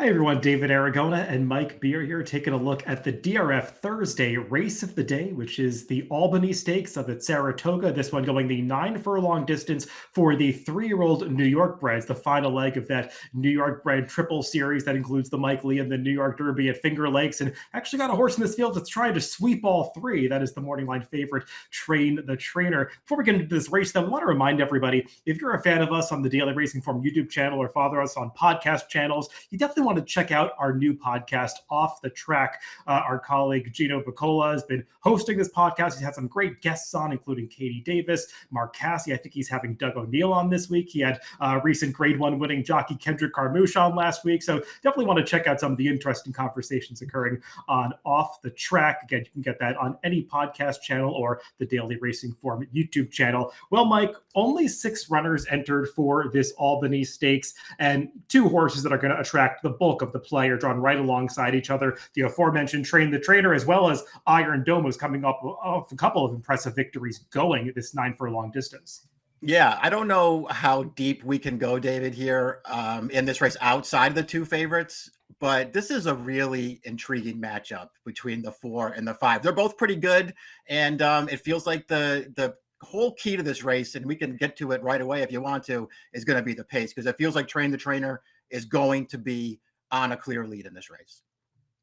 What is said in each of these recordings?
Hi everyone, David Aragona and Mike Beer here, taking a look at the DRF Thursday race of the day, which is the Albany Stakes up at Saratoga. This one going the 9 furlong distance for the 3-year-old New York breds, the final leg of that New York bred triple series that includes the Mike Lee and the New York Derby at Finger Lakes, and actually got a horse in this field that's trying to sweep all three. That is the morning line favorite, Train the Trainer. Before we get into this race, though, I want to remind everybody, if you're a fan of us on the Daily Racing Form YouTube channel or follow us on podcast channels, you definitely want to check out our new podcast, Off the Track. Our colleague Gino Picola has been hosting this podcast. He's had some great guests on, including Katie Davis, Mark Cassidy. I think he's having Doug O'Neill on this week. He had recent Grade 1 winning jockey Kendrick Carmouche on last week. So definitely want to check out some of the interesting conversations occurring on Off the Track. Again, you can get that on any podcast channel or the Daily Racing Form YouTube channel. Well, Mike, only 6 runners entered for this Albany Stakes, and 2 horses that are going to attract the bulk of the play are drawn right alongside each other. The aforementioned Train the Trainer, as well as Iron Dome, was coming up off a couple of impressive victories going this 9 furlong distance. Yeah, I don't know how deep we can go, David, here in this race outside of the 2 favorites, but this is a really intriguing matchup between the 4 and the 5. They're both pretty good, and it feels like the whole key to this race, and we can get to it right away if you want to, is going to be the pace, because it feels like Train the Trainer is going to be on a clear lead in this race.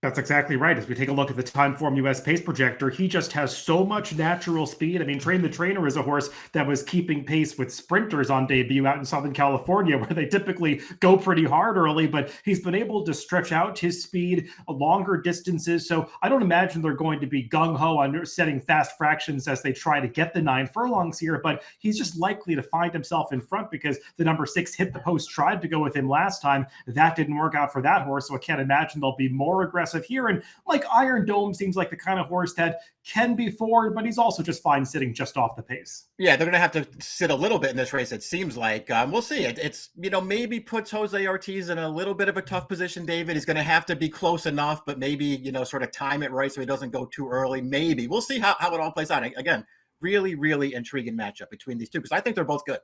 That's exactly right. As we take a look at the Timeform US pace projector, he just has so much natural speed. I mean, Train the Trainer is a horse that was keeping pace with sprinters on debut out in Southern California, where they typically go pretty hard early, but he's been able to stretch out his speed longer distances. So I don't imagine they're going to be gung-ho on setting fast fractions as they try to get the 9 furlongs here, but he's just likely to find himself in front because the number 6 Hit the Post tried to go with him last time. That didn't work out for that horse, so I can't imagine they'll be more aggressive here. And like Iron Dome seems like the kind of horse that can be forward, but he's also just fine sitting just off the pace. Yeah, they're going to have to sit a little bit in this race, it seems like. We'll see. It's, maybe puts Jose Ortiz in a little bit of a tough position, David. He's going to have to be close enough, but maybe, sort of time it right so he doesn't go too early. Maybe. We'll see how it all plays out. Again, really, really intriguing matchup between these two, because I think they're both good.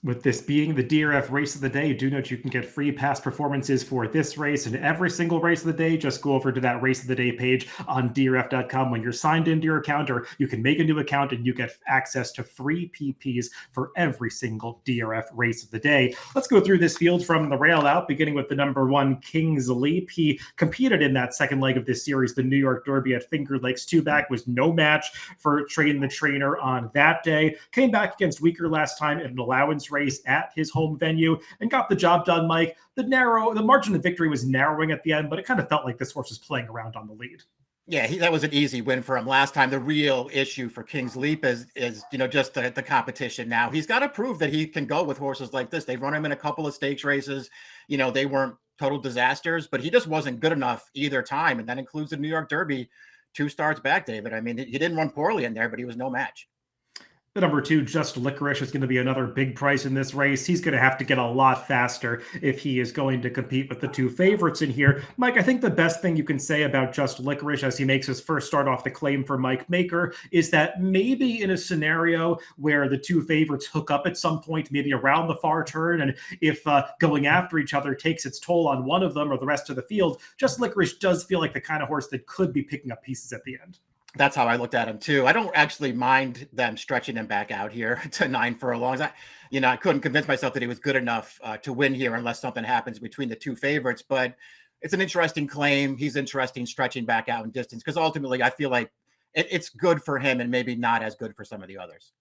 With this being the DRF race of the day, do note you can get free past performances for this race and every single race of the day. Just go over to that race of the day page on DRF.com when you're signed into your account, or you can make a new account and you get access to free PPs for every single DRF race of the day. Let's go through this field from the rail out, beginning with the number 1 King's Leap. He competed in that second leg of this series, the New York Derby at Finger Lakes. 2-back was no match for Train the Trainer on that day. Came back against Weaker last time in an allowance race at his home venue and got the job done, Mike. The margin of victory was narrowing at the end, but it kind of felt like this horse was playing around on the lead. Yeah, that was an easy win for him last time. The real issue for King's Leap is just the competition now. He's got to prove that he can go with horses like this. They've run him in a couple of stakes races. They weren't total disasters, but he just wasn't good enough either time, and that includes the New York Derby 2 starts back, David. I mean, he didn't run poorly in there, but he was no match. The number 2, Just Licorice, is going to be another big price in this race. He's going to have to get a lot faster if he is going to compete with the 2 favorites in here. Mike, I think the best thing you can say about Just Licorice as he makes his first start off the claim for Mike Maker is that maybe in a scenario where the 2 favorites hook up at some point, maybe around the far turn, and if going after each other takes its toll on one of them or the rest of the field, Just Licorice does feel like the kind of horse that could be picking up pieces at the end. That's how I looked at him too. I don't actually mind them stretching him back out here to 9 furlongs. I couldn't convince myself that he was good enough to win here unless something happens between the 2 favorites. But it's an interesting claim. He's interesting stretching back out in distance because ultimately I feel like it's good for him and maybe not as good for some of the others.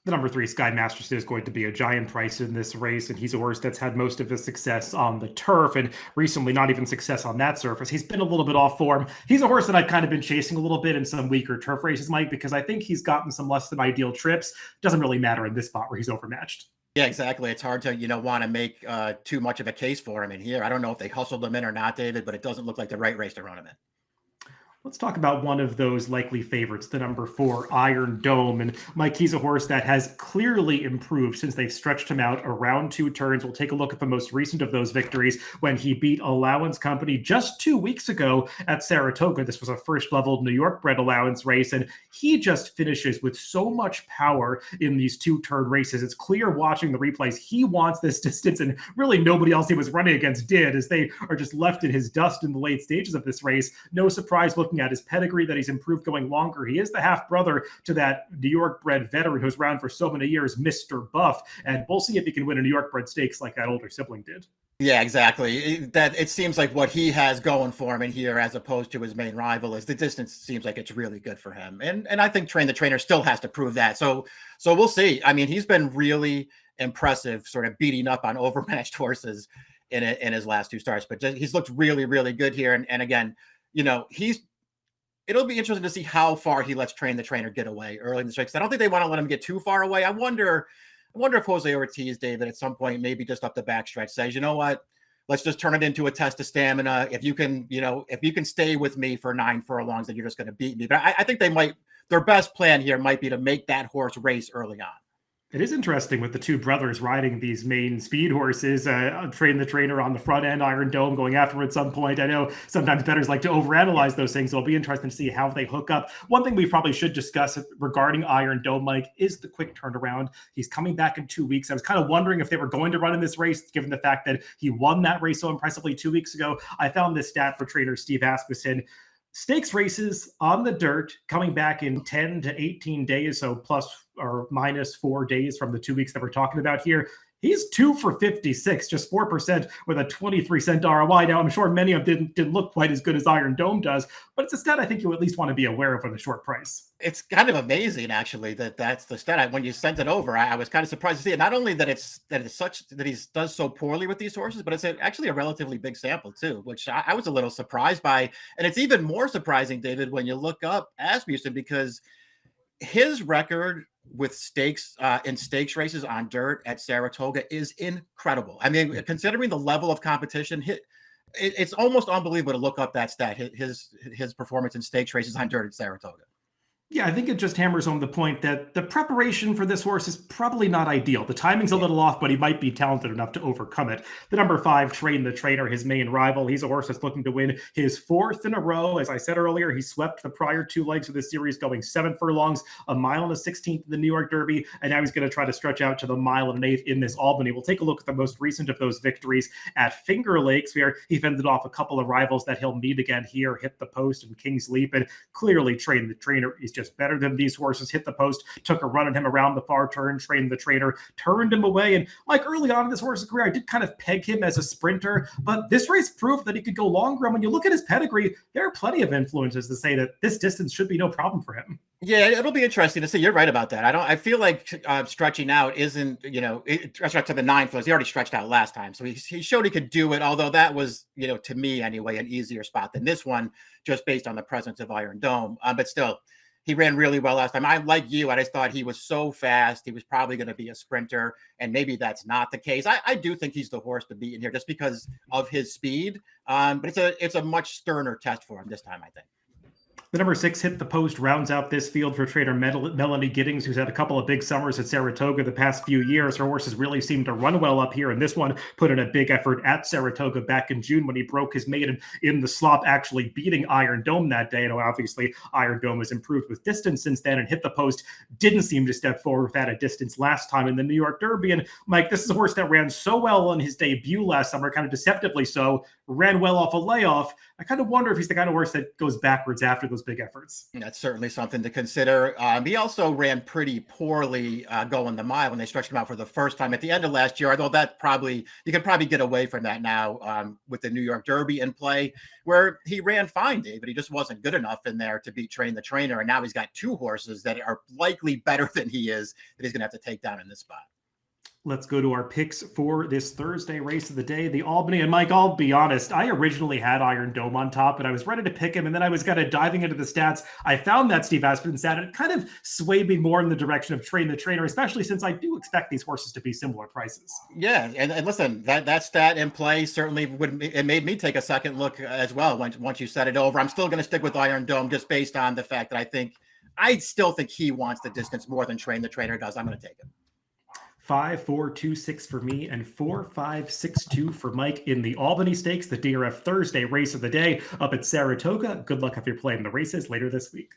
The number 3, Sky Masterson, is going to be a giant price in this race, and he's a horse that's had most of his success on the turf, and recently not even success on that surface. He's been a little bit off form. He's a horse that I've kind of been chasing a little bit in some weaker turf races, Mike, because I think he's gotten some less than ideal trips. Doesn't really matter in this spot where he's overmatched. Yeah, exactly. It's hard to, want to make too much of a case for him in here. I don't know if they hustled him in or not, David, but it doesn't look like the right race to run him in. Let's talk about one of those likely favorites, the number 4 Iron Dome. And Mike, he's a horse that has clearly improved since they've stretched him out around 2 turns. We'll take a look at the most recent of those victories when he beat Allowance Company just 2 weeks ago at Saratoga. This was a first level New York bred allowance race, and he just finishes with so much power in these 2 turn races. It's clear watching the replays. He wants this distance, and really nobody else he was running against did, as they are just left in his dust in the late stages of this race. No surprise looking at his pedigree that he's improved going longer. He is the half brother to that New York bred veteran who's around for so many years, Mr. Buff. And we'll see if he can win a New York bred stakes like that older sibling did. Yeah, exactly. It seems like what he has going for him in here, as opposed to his main rival, is the distance seems like it's really good for him. And I think Train the Trainer still has to prove that. So we'll see. I mean, he's been really impressive, sort of beating up on overmatched horses in his last 2 starts. But he's looked really, really good here. And again, it'll be interesting to see how far he lets Train the Trainer get away early in the race. I don't think they want to let him get too far away. I wonder if Jose Ortiz, David, at some point, maybe just up the backstretch, says, you know what, let's just turn it into a test of stamina. If you can stay with me for 9 furlongs, then you're just going to beat me. But I think their best plan here might be to make that horse race early on. It is interesting with the 2 brothers riding these main speed horses, Train the Trainer on the front end, Iron Dome going after at some point. I know sometimes bettors like to overanalyze those things, so it'll be interesting to see how they hook up. One thing we probably should discuss regarding Iron Dome, Mike, is the quick turnaround. He's coming back in 2 weeks. I was kind of wondering if they were going to run in this race, given the fact that he won that race so impressively 2 weeks ago. I found this stat for trainer Steve Asmussen. Stakes races on the dirt coming back in 10 to 18 days, so plus or minus 4 days from the 2 weeks that we're talking about here. He's 2 for 56, just 4% with a 23-cent ROI. Now, I'm sure many of them didn't look quite as good as Iron Dome does, but it's a stat I think you at least want to be aware of at a short price. It's kind of amazing, actually, that's the stat. When you sent it over, I was kind of surprised to see it. Not only that he does so poorly with these horses, but it's actually a relatively big sample too, which I was a little surprised by. And it's even more surprising, David, when you look up Asmussen, because his record with stakes in stakes races on dirt at Saratoga is incredible. I mean, considering the level of competition, it's almost unbelievable to look up that stat. His performance in stakes races on dirt at Saratoga. Yeah, I think it just hammers home the point that the preparation for this horse is probably not ideal. The timing's a little off, but he might be talented enough to overcome it. The number 5, Train the Trainer, his main rival. He's a horse that's looking to win his 4th in a row. As I said earlier, he swept the prior 2 legs of this series, going 7 furlongs, a mile and a 16th in the New York Derby, and now he's going to try to stretch out to the mile and an 1/8 in this Albany. We'll take a look at the most recent of those victories at Finger Lakes, where he fended off a couple of rivals that he'll meet again here, Hit the Post and King's Leap, and clearly Train the Trainer is just better than these horses. Hit the Post took a run at him around the far turn. Train the Trainer turned him away. And like early on in this horse's career, I did kind of peg him as a sprinter, but this race proved that he could go longer. And when you look at his pedigree, there are plenty of influences to say that this distance should be no problem for him. Yeah, it'll be interesting to see. You're right about that. I feel like stretching out isn't, stretch to the 9 furlongs. He already stretched out last time. So he showed he could do it, although that was, to me anyway, an easier spot than this one, just based on the presence of Iron Dome. But still, he ran really well last time. I like you. I just thought he was so fast. He was probably going to be a sprinter, and maybe that's not the case. I do think he's the horse to beat in here just because of his speed. But it's a much sterner test for him this time, I think. The number 6, Hit the Post, rounds out this field for trainer Melanie Giddings, who's had a couple of big summers at Saratoga the past few years. Her horses really seem to run well up here, and this one put in a big effort at Saratoga back in June when he broke his maiden in the slop, actually beating Iron Dome that day. And obviously, Iron Dome has improved with distance since then, and Hit the Post didn't seem to step forward with that at distance last time in the New York Derby. And Mike, this is a horse that ran so well on his debut last summer, kind of deceptively so, ran well off a layoff. I kind of wonder if he's the kind of horse that goes backwards after those big efforts. That's certainly something to consider. He also ran pretty poorly going the mile when they stretched him out for the first time at the end of last year, although you can probably get away from that now with the New York Derby in play, where he ran fine, David. He just wasn't good enough in there to beat Train the Trainer, and now he's got 2 horses that are likely better than he is that he's going to have to take down in this spot. Let's go to our picks for this Thursday race of the day, the Albany. And Mike, I'll be honest, I originally had Iron Dome on top, and I was ready to pick him. And then I was kind of diving into the stats. I found that Steve Aspen stat, and it kind of swayed me more in the direction of Train the Trainer, especially since I do expect these horses to be similar prices. Yeah, and listen, that stat in play certainly it made me take a second look as well once you set it over. I'm still going to stick with Iron Dome just based on the fact that I still think he wants the distance more than Train the Trainer does. I'm going to take it. 5, 4, 2, 6 for me, and 4, 5, 6, 2 for Mike in the Albany Stakes, the DRF Thursday race of the day up at Saratoga. Good luck if you're playing the races later this week.